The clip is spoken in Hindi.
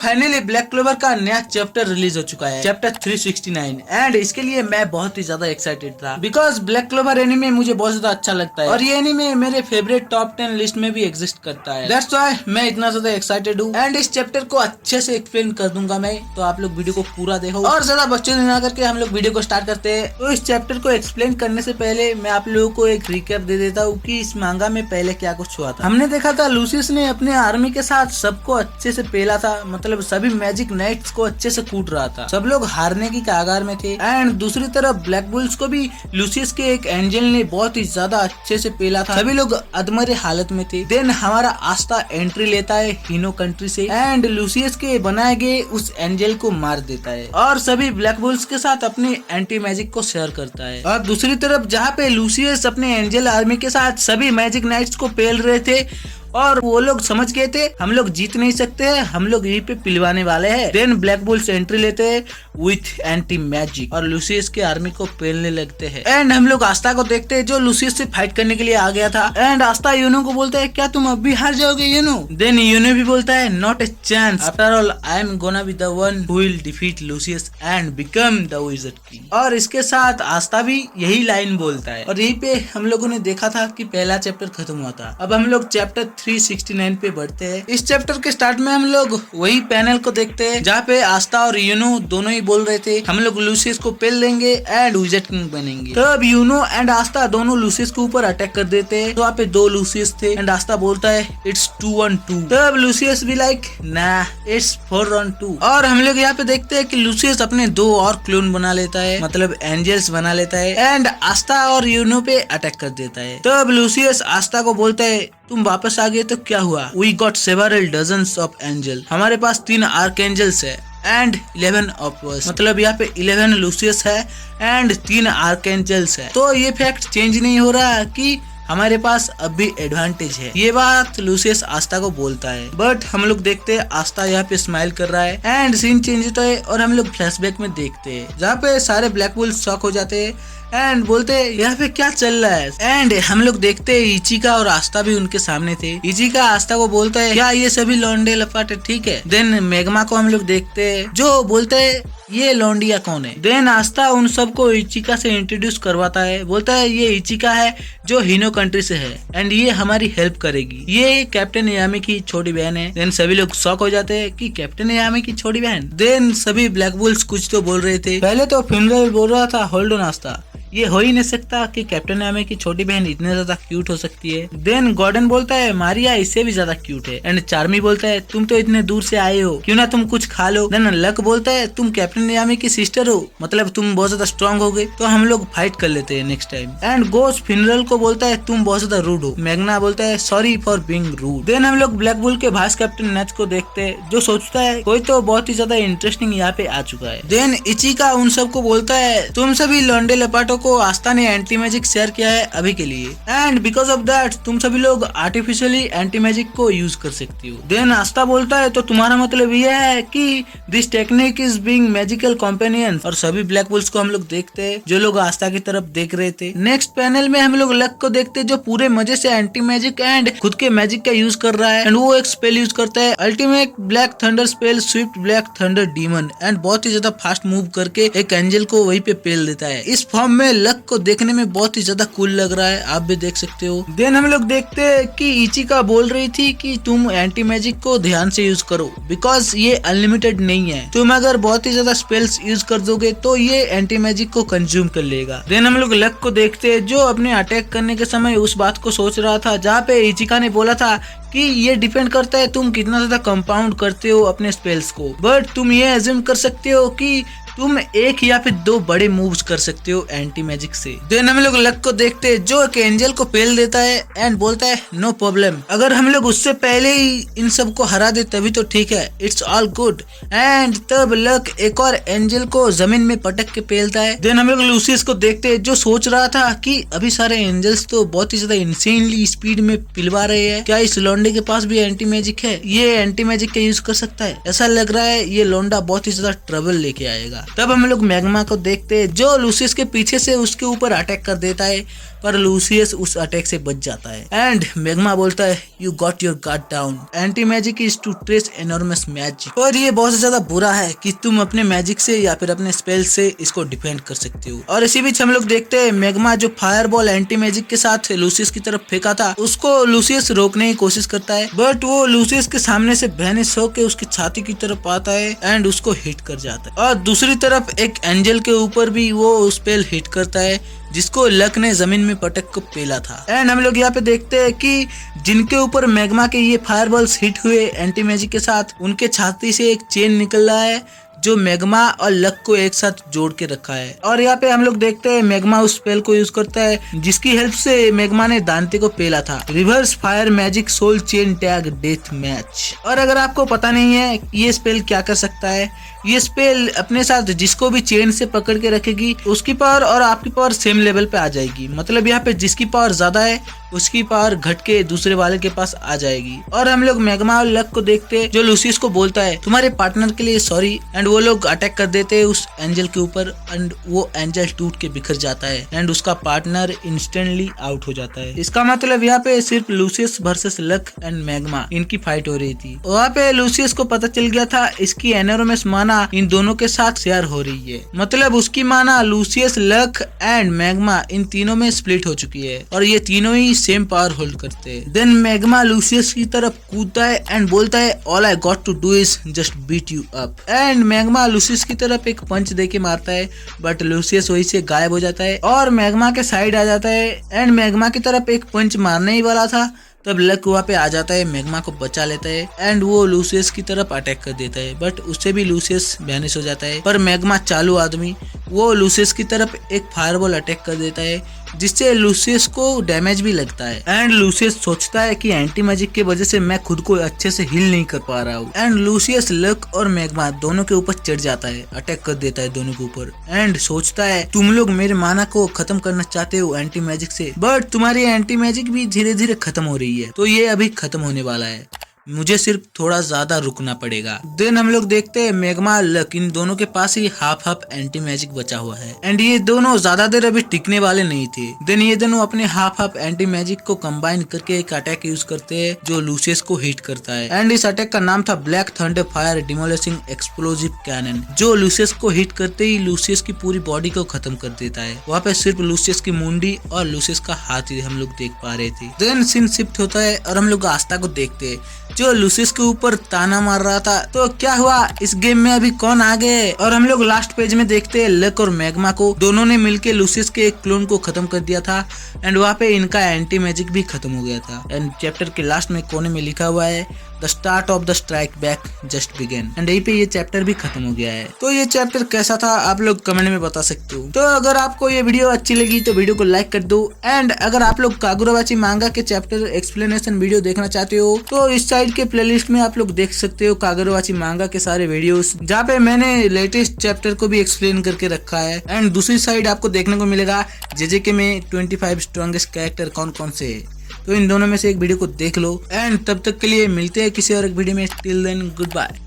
फाइनली ब्लैक क्लोवर का नया चैप्टर रिलीज हो चुका है, चैप्टर 369। एंड इसके लिए मैं बहुत ही ज्यादा एक्साइटेड था बिकॉज ब्लैक क्लोवर एनीमे मुझे बहुत ज्यादा अच्छा लगता है और ये एनीमे मेरे फेवरेट टॉप 10 लिस्ट में भी एग्जिस्ट करता है। दैट्स व्हाई मैं इतना ज्यादा एक्साइटेड हूँ एंड इस चैप्टर को अच्छे से एक्सप्लेन कर दूंगा मैं, तो आप लोग वीडियो को पूरा देखो और ज्यादा बकचोदी ना करके हम लोग वीडियो को स्टार्ट करते हैं। तो इस चैप्टर को एक्सप्लेन करने से पहले मैं आप लोगों को एक रिकैप दे देता हूँ कि इस मांगा में पहले क्या कुछ हुआ था। हमने देखा था लूसियस ने अपने आर्मी के साथ सबको अच्छे से पेला था, मतलब सभी मैजिक नाइट्स को अच्छे से कूट रहा था, सब लोग हारने की कगार में थे। एंड दूसरी तरफ ब्लैक बुल्स को भी लूसियस के एक एंजल ने बहुत ही ज्यादा अच्छे से पेला था, सभी लोग अधमरे हालत में थे। देन हमारा आस्था एंट्री लेता है हीनो कंट्री से एंड लूसियस के बनाए गए उस एंजल को मार देता है और सभी ब्लैक बुल्स के साथ अपने एंटी मैजिक को शेयर करता है। और दूसरी तरफ जहाँ पे लूसियस अपने एंजल आर्मी के साथ सभी मैजिक नाइट्स को पेल रहे थे और वो लोग समझ गए थे हम लोग जीत नहीं सकते हैं, हम लोग यहीं पे पिलवाने वाले हैं। देन ब्लैक बुल्स एंट्री लेते हैं विथ एंटी मैजिक और लूसियस के आर्मी को पेलने लगते हैं। एंड हम लोग आस्था को देखते हैं जो लूसियस से फाइट करने के लिए आ गया था। एंड आस्था यूनो को बोलता है क्या तुम अब भी हार जाओगे यूनो? देन यूनो भी बोलता है not a chance, after all I am gonna be the one who will defeat Lucius and become the wizard king. और इसके साथ आस्था भी यही लाइन बोलता है और यहीं पे हम लोगों ने देखा था कि पहला चैप्टर खत्म हुआ था। अब हम लोग चैप्टर 369 पे बढ़ते हैं। इस चैप्टर के स्टार्ट में हम लोग वही पैनल को देखते हैं जहाँ पे आस्था और यूनो दोनों ही बोल रहे थे हम लोग लूसियस को पेल लेंगे एंड विज़र्ड किंग बनेंगे। तब यूनो एंड आस्था दोनों लूसियस के ऊपर अटैक कर देते हैं। तो वहाँ पे 2 लूसियस थे एंड आस्था बोलता है इट्स 2-on-2। तब लूसियस भी लाइक ना इट्स 4-on-2। और हम लोग यहाँ पे देखते हैं कि लूसियस अपने 2 और क्लोन बना लेता है, मतलब एंजल्स बना लेता है एंड आस्था और यूनो पे अटैक कर देता है। तब लूसियस आस्था को बोलता है तुम वापस आ गए तो क्या हुआ? We got several dozens of angel, हमारे पास 3 आर्क एंजल्स है एंड 11 ऑफ अस, मतलब यहाँ पे 11 लूसियस है एंड 3 आर्क एंजल्स है। तो ये फैक्ट चेंज नहीं हो रहा कि हमारे पास अब भी एडवांटेज है। ये बात लूसियस आस्था को बोलता है बट हम लोग देखते हैं आस्था यहाँ पे स्माइल कर रहा है एंड सीन चेंज होता है और हम लोग फ्लैशबैक में देखते हैं जहाँ पे सारे ब्लैक बुल्स शॉक हो जाते हैं एंड बोलते हैं यहाँ पे क्या चल रहा है। एंड हम लोग देखते हैं इचिका और आस्था भी उनके सामने थे। इचिका आस्था को बोलता है क्या ये सभी लौंडे लपाटे ठीक है? देन मेगमा को हम लोग देखते हैं जो बोलते हैं ये लौंडिया कौन है? देन आस्था उन सबको इचिका से इंट्रोड्यूस करवाता है, बोलता है ये इचिका है जो हीनो कंट्री से है एंड ये हमारी हेल्प करेगी, ये कैप्टन यामी की छोटी बहन है। देन सभी लोग शॉक हो जाते हैं कि कैप्टन यामी की छोटी बहन। देन सभी ब्लैक बुल्स कुछ तो बोल रहे थे, पहले तो फिनरल बोल रहा था होल्ड ऑन आस्था, ये हो ही नहीं सकता कि कैप्टन यामी की छोटी बहन इतने ज्यादा क्यूट हो सकती है। देन गॉर्डन बोलता है मारिया इससे भी ज्यादा क्यूट है एंड चार्मी बोलता है तुम तो इतने दूर से आए हो, क्यों ना तुम कुछ खा लो। देन लक बोलता है तुम कैप्टन यामी की सिस्टर हो, मतलब तुम बहुत ज्यादा स्ट्रॉन्ग हो गए तो हम लोग फाइट कर लेते हैं next time. And goes funeral को बोलता है तुम बहुत ज्यादा रूड हो। मैग्ना बोलता है सॉरी फॉर बीइंग रूड। देन हम लोग ब्लैक बुल के वाइस कैप्टन नेच को देखते हैं जो सोचता है कोई तो बहुत ही ज्यादा इंटरेस्टिंग यहाँ पे आ चुका है। देन इचिका उन सबको बोलता है तुम सभी लौंडे लपाटों को आस्था ने एंटी मैजिक शेयर किया है अभी के लिए एंड बिकॉज ऑफ दैट तुम सभी लोग आर्टिफिशियली एंटी मैजिक को यूज कर सकती हो। देन आस्था बोलता है तो तुम्हारा मतलब यह है कि this technique is being magical companion. और सभी ब्लैक बुल्स को हम लोग देखते हैं जो लोग आस्था की तरफ देख रहे थे। नेक्स्ट पैनल में हम लोग लक को देखते हैं जो पूरे मजे से एंटी मैजिक एंड खुद के मैजिक का यूज कर रहा है एंड वो एक स्पेल यूज करता है ultimate black thunder spell Swift black thunder demon and बहुत ही ज्यादा फास्ट मूव करके एक एंजल को वहीं पे पेल देता है। इस फॉर्म में लक को देखने में बहुत ही ज्यादा कूल लग रहा है, आप भी देख सकते हो। देन हम लोग देखते हैं कि इचिका बोल रही थी कि तुम एंटी मैजिक को ध्यान से यूज करो बिकॉज ये अनलिमिटेड नहीं है, तुम अगर बहुत ही ज्यादा स्पेल्स यूज कर दोगे तो ये एंटी मैजिक को कंज्यूम कर लेगा। देन हम लोग लक को देखते हैं जो अपने अटैक करने के समय उस बात को सोच रहा था जहाँ पे इचिका ने बोला था कि ये डिपेंड करता है तुम कितना ज्यादा कंपाउंड करते हो अपने स्पेल्स को, बट तुम ये एज्यूम कर सकते हो कि तुम एक या फिर 2 बड़े मूव्स कर सकते हो एंटी मैजिक से। देन हम लोग लक को देखते हैं जो एक एंजल को पेल देता है एंड बोलता है नो प्रॉब्लम, अगर हम लोग उससे पहले ही इन सब को हरा दे तभी तो ठीक है, इट्स ऑल गुड। एंड तब लक एक और एंजल को जमीन में पटक के पेलता है। देन हम लोग लूसियस को देखते हैं जो सोच रहा था कि अभी सारे एंजल्स तो बहुत ही ज्यादा इंसेनली स्पीड में पिलवा रहे हैं, क्या इस लौंडे के पास भी एंटी मैजिक है, ये एंटी मैजिक का यूज कर सकता है। ऐसा लग रहा है ये लौंडा बहुत ही ज्यादा ट्रबल लेके आएगा। तब हम लोग मैग्मा को देखते हैं जो लूसियस के पीछे से उसके ऊपर अटैक कर देता है, पर लूसियस उस अटैक से बच जाता है। एंड मैग्मा बोलता है you got your guard down, anti magic is to trace enormous magic. और ये बहुत ज्यादा बुरा है कि तुम अपने मैजिक से या फिर अपने स्पेल से इसको डिफेंड कर सकते हो। और इसी बीच हम लोग देखते हैं मैग्मा जो फायर बॉल एंटी मैजिक के साथ लूसियस की तरफ फेंका था उसको लूसियस रोकने की कोशिश करता है, बट वो लूसियस के सामने से वैनिश होके उसकी छाती की तरफ आता है एंड उसको हिट कर जाता है। और दूसरी तरफ एक एंजल के ऊपर भी वो स्पेल हिट करता है जिसको लक ने जमीन में पटक को पेला था। एंड हम लोग यहाँ पे देखते हैं कि जिनके ऊपर मैग्मा के ये फायरबॉल्स हिट हुए एंटी मैजिक के साथ, उनके छाती से एक चेन निकल रहा है जो मैग्मा और लक को एक साथ जोड़ के रखा है। और यहाँ पे हम लोग देखते हैं मैग्मा उस स्पेल को यूज करता है जिसकी हेल्प से मैग्मा ने दांते को पेला था, reverse fire magic soul chain tag death match. और अगर आपको पता नहीं है ये स्पेल क्या कर सकता है, ये स्पेल अपने साथ जिसको भी चेन से पकड़ के रखेगी उसकी पावर और आपकी पावर सेम लेवल पे आ जाएगी। मतलब यहाँ पे जिसकी पावर ज्यादा है उसकी पावर घट के दूसरे वाले के पास आ जाएगी। और हम लोग मैग्मा और लक को देखते हैं जो लूसियस को बोलता है तुम्हारे पार्टनर के लिए सॉरी, एंड वो लोग अटैक कर देते हैं उस एंजल के ऊपर एंड वो एंजल टूट के बिखर जाता है एंड उसका पार्टनर इंस्टेंटली आउट हो जाता है। इसका मतलब यहाँ पे सिर्फ Lucius versus luck and magma इनकी फाइट हो रही थी। वहाँ पे लूसियस को पता चल गया था इसकी एनोरमस माना इन दोनों के साथ शेयर हो रही है, मतलब उसकी माना लूसियस, लक एंड मैग्मा इन तीनों में स्प्लिट हो चुकी है और ये तीनों ही सेम पावर होल्ड करते हैं। देन मैग्मा लूसियस की तरफ कूदता है एंड बोलता है all I got to do is just beat you up. And Magna Lucius की तरफ एक पंच देके मारता है बट लूसियस वही से गायब हो जाता है और मैग्मा के साइड आ जाता है। एंड मैग्मा की तरफ एक पंच मारने ही वाला था तब लक वहाँ पे आ जाता है, मैग्मा को बचा लेता है एंड वो लूसियस की तरफ अटैक कर देता है, बट उससे भी लूसियस वैनिश हो जाता है। पर मैग्मा चालू आदमी वो लूसियस की तरफ एक फायरबॉल अटैक कर देता है जिससे लूसियस को डैमेज भी लगता है। एंड लूसियस सोचता है कि एंटी मैजिक की वजह से मैं खुद को अच्छे से हील नहीं कर पा रहा हूँ। एंड लूसियस लक और मैग्मा दोनों के ऊपर चढ़ जाता है, अटैक कर देता है दोनों के ऊपर एंड सोचता है तुम लोग मेरे माना को खत्म करना चाहते हो एंटी मैजिक से, बट तुम्हारी एंटी मैजिक भी धीरे धीरे खत्म हो रही है, तो ये अभी खत्म होने वाला है, मुझे सिर्फ थोड़ा ज्यादा रुकना पड़ेगा। देन हम लोग देखते हैं मैग्मा लक इन दोनों के पास ही हाफ हाफ एंटी मैजिक बचा हुआ है एंड ये दोनों ज्यादा देर अभी टिकने वाले नहीं थे। देन ये दोनों अपने हाफ हाफ एंटी मैजिक को कंबाइन करके एक अटैक यूज करते हैं जो लूसियस को हिट करता है एंड इस अटैक का नाम था black thunder fire demolishing explosive cannon, जो लूसियस को हिट करते ही लूसियस की पूरी बॉडी को खत्म कर देता है। वहाँ पे सिर्फ लूसियस की मुंडी और लूसियस का हाथ ही हम लोग देख पा रहे थे। देन सीन शिफ्ट होता है और हम लोग आस्था को देखते हैं जो लूसियस के ऊपर ताना मार रहा था। तो क्या हुआ इस गेम में अभी कौन आ गए? और हम लोग लास्ट पेज में देखते हैं लक और मैग्मा को, दोनों ने मिलके लूसियस के एक क्लोन को खत्म कर दिया था एंड वहाँ पे इनका एंटी मैजिक भी खत्म हो गया था। एंड चैप्टर के लास्ट में कोने में लिखा हुआ है the start of the strike back just begin and यहीं पे ये चैप्टर भी खत्म हो गया है। तो ये चैप्टर कैसा था आप लोग कमेंट में बता सकते हो। तो अगर आपको ये वीडियो अच्छी लगी तो वीडियो को लाइक कर दो एंड अगर आप लोग कागुरावाची मांगा के चैप्टर एक्सप्लेनेशन वीडियो देखना चाहते हो तो इस साइड के प्लेलिस्ट में आप लोग देख सकते हो कागुरावाची मांगा के सारे वीडियोस जहाँ पे मैंने लेटेस्ट चैप्टर को भी एक्सप्लेन करके रखा है। एंड दूसरी साइड आपको देखने को मिलेगा जेजेके में 25 स्ट्रॉन्गेस्ट कैरेक्टर कौन कौन से है, तो इन दोनों में से एक वीडियो को देख लो। एंड तब तक के लिए मिलते हैं किसी और एक वीडियो में। Till then good bye.